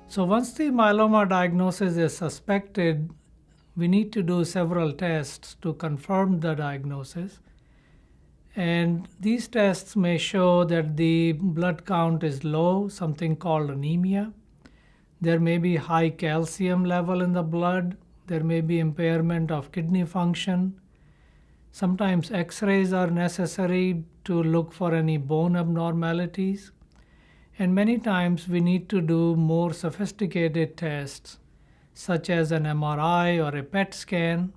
So once the myeloma diagnosis is suspected, we need to do several tests to confirm the diagnosis. And these tests may show that the blood count is low, something called anemia. There may be high calcium level in the blood. There may be impairment of kidney function. Sometimes x-rays are necessary to look for any bone abnormalities. And many times we need to do more sophisticated tests, such as an MRI or a PET scan.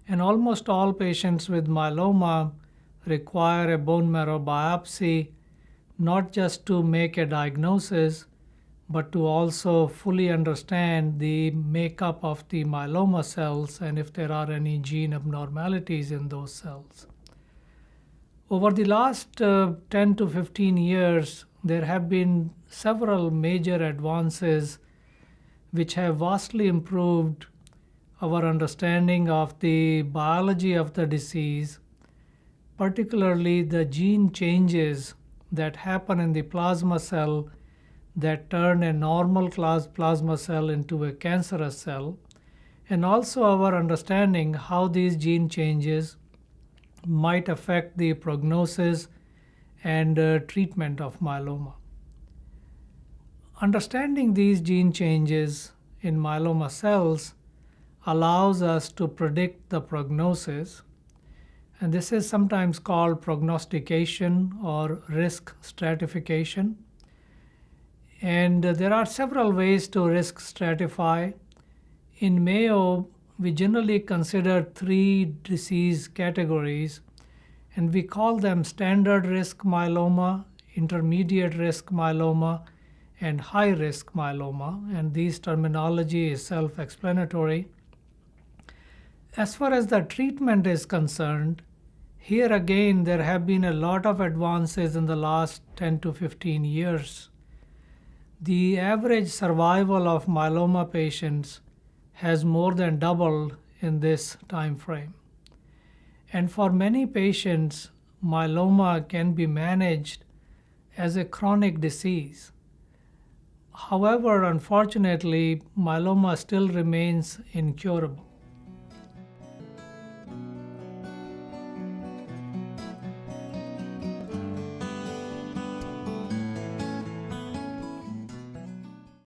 And almost all patients with myeloma require a bone marrow biopsy, not just to make a diagnosis, but to also fully understand the makeup of the myeloma cells and if there are any gene abnormalities in those cells. Over the last 10 to 15 years, there have been several major advances which have vastly improved our understanding of the biology of the disease, particularly the gene changes that happen in the plasma cell that turn a normal plasma cell into a cancerous cell, and also our understanding how these gene changes might affect the prognosis and treatment of myeloma. Understanding these gene changes in myeloma cells allows us to predict the prognosis, and this is sometimes called prognostication or risk stratification. And there are several ways to risk stratify. In Mayo, we generally consider 3 disease categories, and we call them standard risk myeloma, intermediate risk myeloma, and high risk myeloma. And these terminology is self-explanatory. As far as the treatment is concerned, here again there have been a lot of advances in the last 10 to 15 years. The average survival of myeloma patients has more than doubled in this time frame. And for many patients, myeloma can be managed as a chronic disease. However, unfortunately, myeloma still remains incurable.